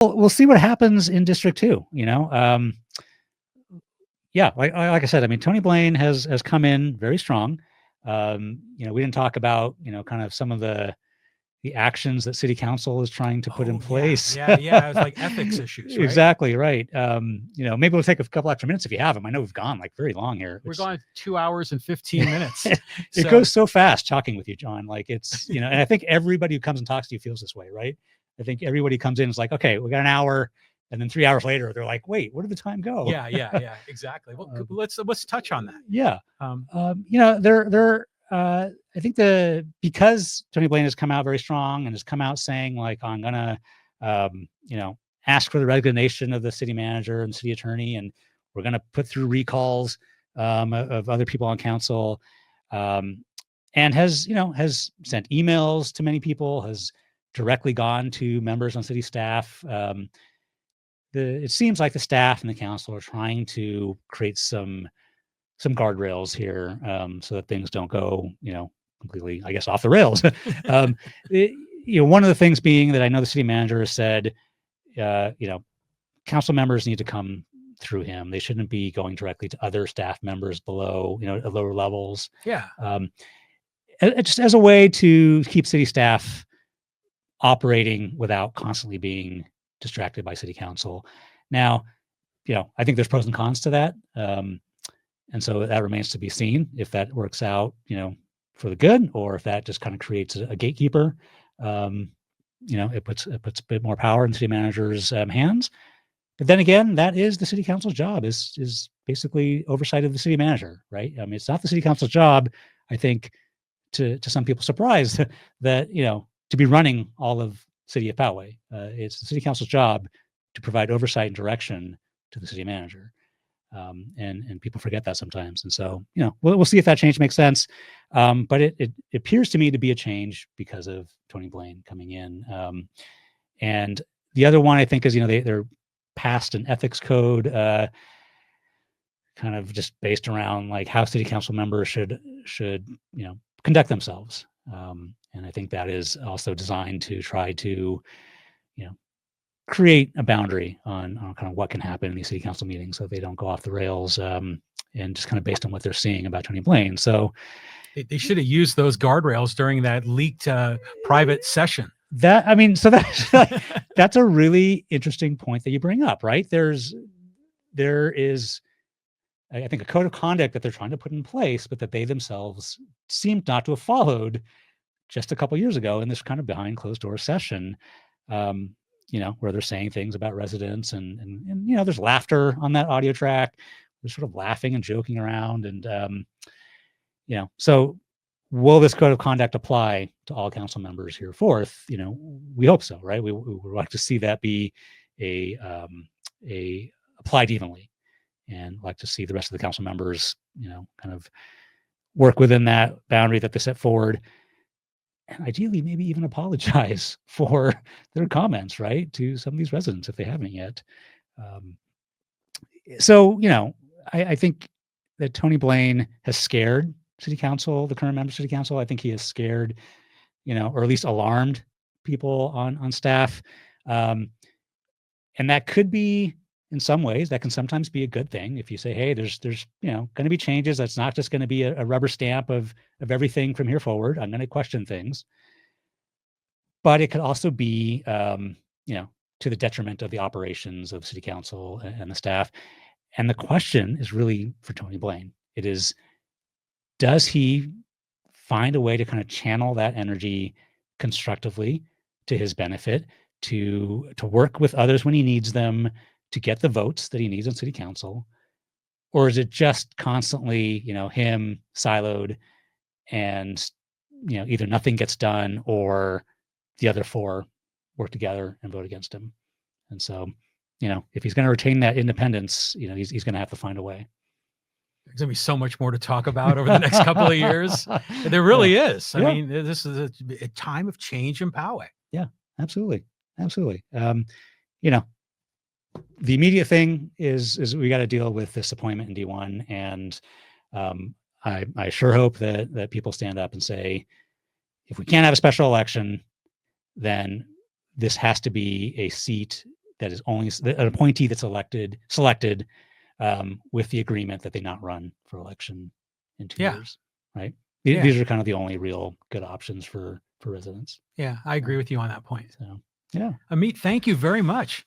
we'll see what happens in District 2, yeah, like I said, I mean, Tony Blain has come in very strong. We didn't talk about, kind of some of the actions that city council is trying to put in place. Yeah. It's like ethics issues, right? Exactly right. Maybe we'll take a couple extra minutes if you have them. I know we've gone like very long here. We're going 2 hours and 15 minutes. It goes so fast talking with you, John. Like it's, and I think everybody who comes and talks to you feels this way, right? I think everybody comes in and is like, okay, we got an hour. And then 3 hours later, they're like, wait, where did the time go? Yeah, exactly. Well, let's touch on that. Yeah. I think because Tony Blain has come out very strong and has come out saying like, I'm gonna, ask for the resignation of the city manager and city attorney, and we're gonna put through recalls of other people on council, and has sent emails to many people, has directly gone to members on city staff. It seems like the staff and the council are trying to create some guardrails here, so that things don't go, completely, I guess, off the rails. One of the things being that I know the city manager has said, council members need to come through him. They shouldn't be going directly to other staff members below, at lower levels. Yeah. Just as a way to keep city staff operating without constantly being distracted by city council. Now, I think there's pros and cons to that. And so that remains to be seen if that works out, for the good, or if that just kind of creates a gatekeeper. It puts a bit more power in the city manager's hands. But then again, that is the city council's job, is basically oversight of the city manager, right? I mean, it's not the city council's job, I think, to some people's surprise, that, to be running all of city of Poway. It's the city council's job to provide oversight and direction to the city manager. And people forget that sometimes. And so, we'll see if that change makes sense. But it appears to me to be a change because of Tony Blain coming in. And the other one, I think, is, they're passed an ethics code, kind of just based around like how city council members should conduct themselves. And I think that is also designed to try to, create a boundary on kind of what can happen in these city council meetings, so they don't go off the rails, and just kind of based on what they're seeing about Tony Blain. So they should have used those guardrails during that leaked private session. That's that's a really interesting point that you bring up, right? There is, I think, a code of conduct that they're trying to put in place, but that they themselves seemed not to have followed just a couple of years ago in this kind of behind closed door session, where they're saying things about residents and there's laughter on that audio track. They're sort of laughing and joking around. And, so will this code of conduct apply to all council members here forth? We hope so, right? We would like to see that be applied evenly, and like to see the rest of the council members, kind of work within that boundary that they set forward. And ideally, maybe even apologize for their comments, right, to some of these residents if they haven't yet. I think that Tony Blain has scared city council, the current members of city council. I think he has scared, or at least alarmed people on staff. And that could be, in some ways, that can sometimes be a good thing. If you say, hey, there's going to be changes. That's not just going to be a rubber stamp of everything from here forward. I'm going to question things. But it could also be, to the detriment of the operations of city council and the staff. And the question is really for Tony Blain. It is, does he find a way to kind of channel that energy constructively to his benefit, to work with others when he needs them, to get the votes that he needs in city council? Or is it just constantly, him siloed, and, either nothing gets done or the other four work together and vote against him? And so, if he's going to retain that independence, he's going to have to find a way. There's going to be so much more to talk about over the next couple of years. There really is. I mean, this is a time of change in Poway. Yeah, absolutely. Absolutely. The immediate thing is we got to deal with this appointment in D1. And I sure hope that people stand up and say, if we can't have a special election, then this has to be a seat that is only an appointee that's selected with the agreement that they not run for election in 2 Yeah. years, right? Yeah. These are kind of the only real good options for residents. Yeah, I agree with you on that point. So, yeah. Amit, thank you very much.